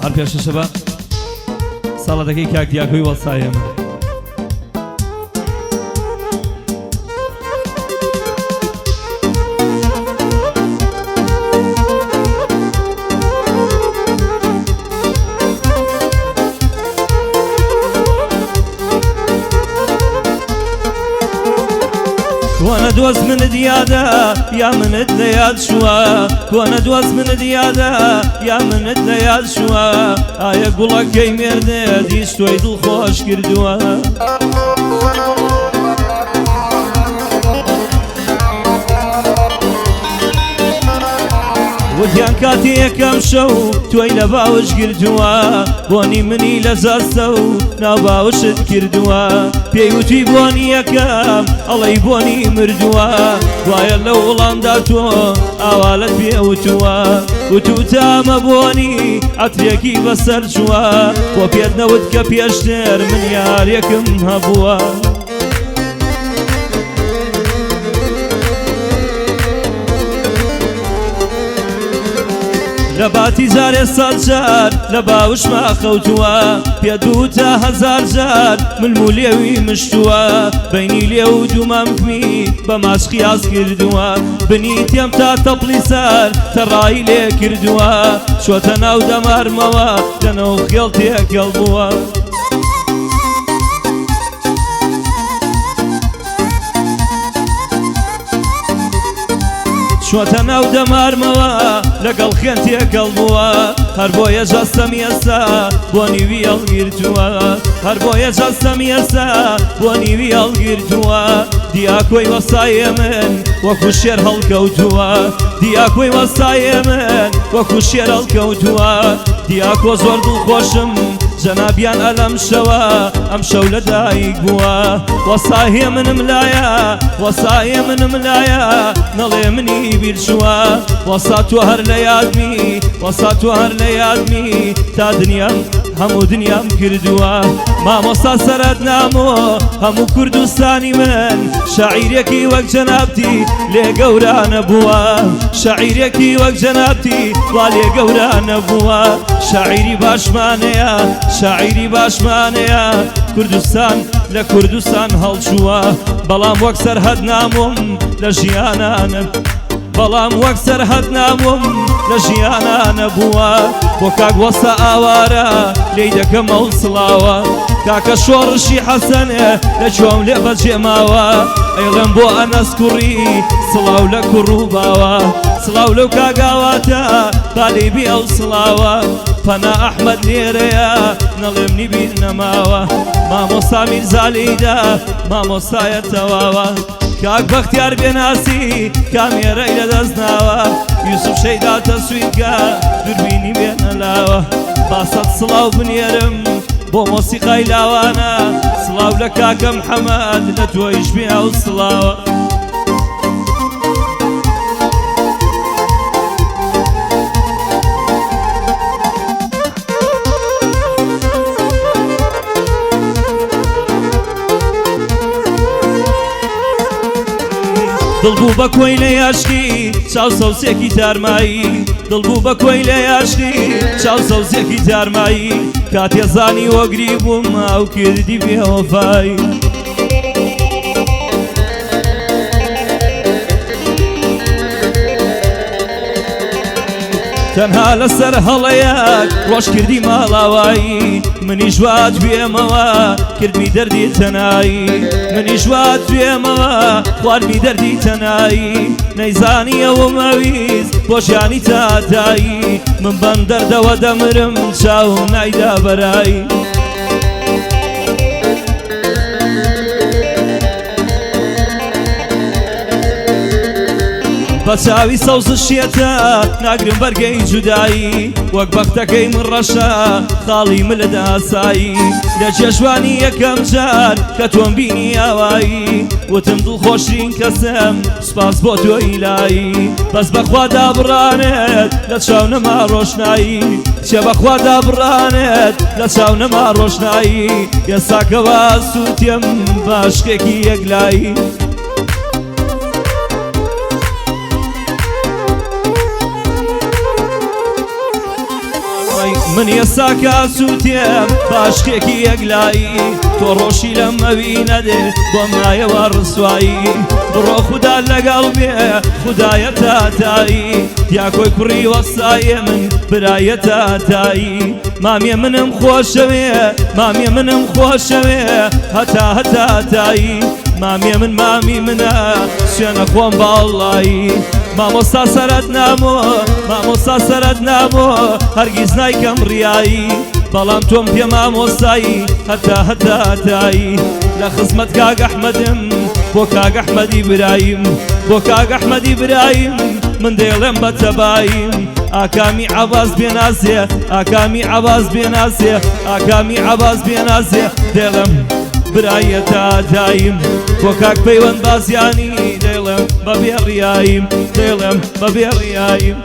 هەر پێشەشە بە ساڵەتەکەی کاک دیاکۆی وەسایەمە وانا دوز من ديادا يا من الدياد شوا وانا دوز من ديادا يا من الدياد شوا آيا قولك كي مردد يشتوي دل خوش كردوا وتیان کاتی یەکەم شەو توی لە باوش گرتووە بۆنی منی لە زاستە و ناو باوشت کردووە پێی وتی بۆنی یەکەم ئەڵەی بۆنی مردووە دوایە لە وڵامدا تۆ ئاوالت پێوتووە وتوتامە بۆنی عەترێکی بەسەر چووە بۆ پێت نەوت کە پێشتر من یاریەکم هەبووە لە باتی زارێ سەد جار لە باوشما خەوتووە پێ دوو تا هەزار جار من مولێوی مشتووە بەینی لێ و دوومەمکمی بە ماچ خیاز کردووە بنی تێم تا تەپڵی سەر تەڕایی لێ کردووە چۆتە ناو دەمارمەوە لەنەو خێڵ تێکەڵ بووە چۆتە ناو دەمارمەوە لەگەڵ خوێن تێکەڵ بووە هەر بۆیە جەستەم ئێستا بۆ نیوی هەڵگرتووە هەر بۆیە جەستەم ئێستا بۆ نیوی هەڵگرتووە دیاکۆی وەسایە من وەکو شێر هەڵکەوتووە دیاکۆی وەسایە من وەکو شێر هەڵکەوتووە دیاکۆ زۆر دڵخۆشم جەنابیان ئەلەم شەوە ئەم شەو لە دایک بووە وەسایە منم لایە وەسایە منم لایە نەڵێ منی بیرچووە وەسا تۆ هەر لە یادمی وەسا تۆ هەر لە یادمی تا دنیام هەموو دنیام کردووە مامۆستا سەرەت نامۆ هەموو کوردستانی من شاعیرێکی وەک جەنابتی لێ گەورانە بووە شاعیرێکی وەک جەنابتی وا لێ گەورانە بووە شاعیری باشمانەیە شاعیری باشمانەیە کوردستان لە کوردستان هەڵچووە بەڵام وەک سەرهەد نامۆم لە ژیانانە بەڵام وەک سەرهەد نامۆم لە ژیانانە بووە بۆ کاک وەسا ئاوارە لێی دەکەم ئەو سڵاوە کاکە شۆڕشی حەسەنێ لە چۆم لێ بەجێماوە ئەیڵێم بۆ ئەنەس کوڕی سڵاو لە کوڕ و باوە سڵاو لەو کاگاواتە بالێبی ئەو سڵاوە فەنا ئەحمەد لێرەیە نەڵێم نیبیر نەماوە مامۆستا میرزا لێیدا مامۆستایە تەواوە کاک بەختیار بێناسی کامێرەی لەدەست ناوە یوسف شەیداتە سویدکە دووربینی بێنەلاوە باسەد سڵاو بنێرم بۆ مۆسیقای لاوانە سڵاو لە کاکە محەمەد لە تۆیش بێ ئەو سڵاوە دڵبوو بە کۆی لە یاشکی چاو سەوسێکی تارمایی دڵبوو بە کۆی لە یاشکی چاو سەوسێکی تارمایی کاتێ زانی وەگری بووم ئەو کردی بێوەفایی تەنها لەسەر هەڵەیەک ڕۆژ کردی ماڵاوایی منیش وات توێمەوە کردمی دەردی تەنایی منیش وات توێمەوە خواردمی دەردی تەنایی نەیزانی ئەوم ئەویست بۆ ژیانی تاتایی من بەم دەردەوە دەمرم چاوم نایدا بەرایی بە چاوی سەوز شێتە ناگرم بەرگەی جودایی وەک بەختەکەی من ڕەشە خاڵی من لە داسایی لە جێژوانی یەکەم جار کە تۆم بینی ئاوایی وتم دڵخۆشترین کەسم سوپاس بۆ تۆ ئیلایی بەس بەخوا دابڕانێت لە چاو نەما ڕۆشنایی چێ بەخوا دابڕانێت لە چاو نەما ڕۆشنایی ئێستاکەوە سووتێم بە عشقێکی یەکلایی من ئێستا سووتێم باشقێکی یەکلایی تۆ ڕۆژی لەم ئەوی نەدێ بۆ مایەوە ڕسوایی بڕۆ خودا لەگەڵ بێ خودایە تاتایی دیاکۆی کوڕی وەسایە من برایە تاتایی مامیە منم خۆشەوێ مامیە منم خۆشەوێ هەتا تایی مامیە من مامی منە سوێنە خۆم باوڵایی مامۆستا سەرەت نامۆ هەرگیز نایکەم ڕیایی بەڵام تۆم پێ مامۆستایی هەتا تایی لە خزمەت کاک ئەحمەدم بۆ کاک ئەحمەدی برایم بۆ کاک ئەحمەدی برایم من دێڵێم بە تەبایم ئاکامی عەباس بێناسێ ئاکامی عەباس بێناسێ ئاکامی عەباس بێناسێ دێڵێم برایە تاتاییم بۆ کاک پەیوەند بازیانی دێڵێم بەبێ ڕیاییم دێڵێم بەبێ ڕیاییم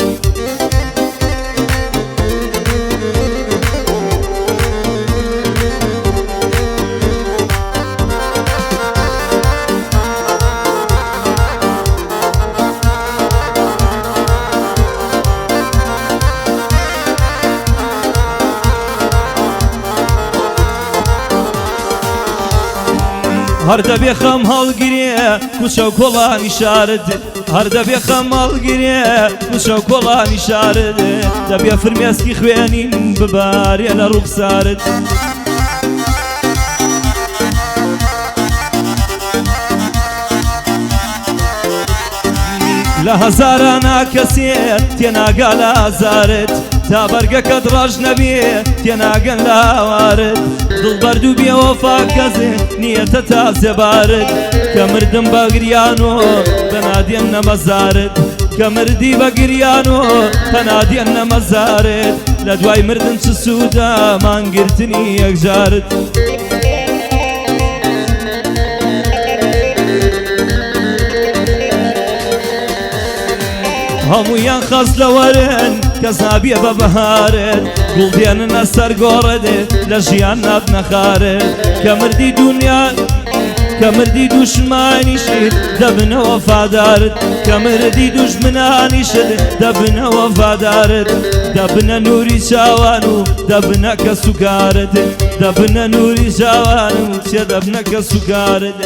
هەر دەبێ خەم هەڵگرێ کوچە و کۆڵانی شارد هەر دەبێ خەم هەڵگرێ کوچە و کۆڵانی شارد دەبێ فرمێسکی خوێنین ببارێ لە ڕوخسارت لە هەزارانە کەسێت تێناگا لە ئازارت تا بەرگەکەت ڕەش نەبێ تێناگەن لە هاوارت دڵبەرد و بێوەفا کەسێ نیەتە تازێبارت کە مردم بە گریان و تەنادێن نەمەزارت کە مردی بە گریان و تەنادێن نەمەزارت لە دوای مردن چ سوودە مانگرتنی یەکجارت هەموویان خەز لەوەرن کەس نابیە بە بەهارت گوڵ دێننە سەر گۆڕەدێ لە ژیان نابنە خارت کە مردی دونیا کە مردی دوشمانیشت دەبنە وەفادارت کە مردی دوژمنانیشت دەبنە وەفادارت دەبنە نووری چاوان و دەبنە کە سوکارت دەبنە نووری چاوان و چێ دەبنە کە سوکارت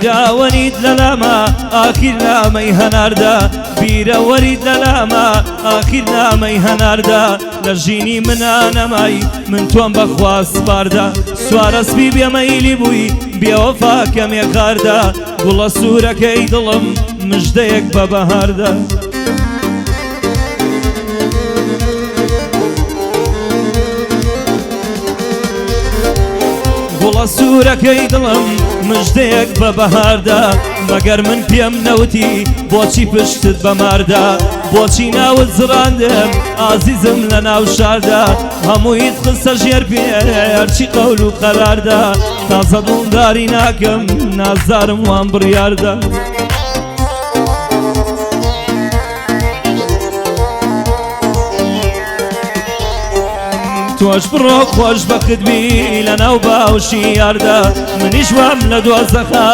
بیراوەریت لەلامە ئاخیر نامەی هەناردا بیرەوەریت لەلامە ئاخیر نامەی هەناردا لە ژینی منانەمای من تۆم بەخوا سپاردا سوارەسپی بێمەیلی بووی بێوەفا کەمێکاردا گوڵە سوورەکەی دڵم مژدەیەک بە بەهاردا گوڵە سوورەکەی دڵم مژدەیەک بە بەهاردا مەگەر من پێم نەوتی بۆچی پشتت بەماردا بۆچی ناوت زڕاندم ئازیزم لە ناو شاردا هەموویت خستە ژێر پێ هەرچی قەول و قەراردا تازە دڵداری ناکەم نازدارم وان بڕیاردا تۆش بڕۆ خۆشبەخت بی لە ناو باوشی یاردا منیش وام لە دۆزەخا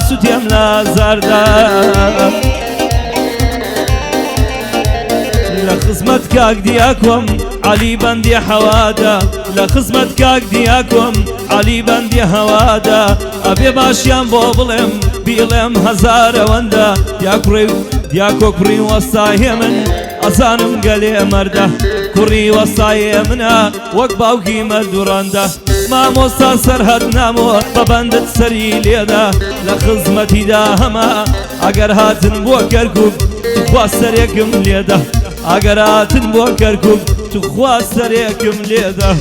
سوتێم لە زاردا لە خزمەت کاک دیاکۆم عەلی بەندی حەوادا لە خزمەت کاک دیاکۆم عەلی بەندی هەوادا ئەبێ باشیان بۆ بڵێم بیڵێم هەزار ئەوەندە دیاکۆ کوڕی وەستایە من ئەزانم گەلێ مەردە کوڕی وەستایە منە وەک باوکی مەردوڕاندا مامۆستا سەرهەد نامۆ بەبەندت سەری لێدا لە خزمەتیدا هەما ئەگەر هاتن بۆ کەرکوب توخوا سەرێکم لێدا ئەگەر هاتن بۆ کەرکوب توخوا سەرێکم لێدا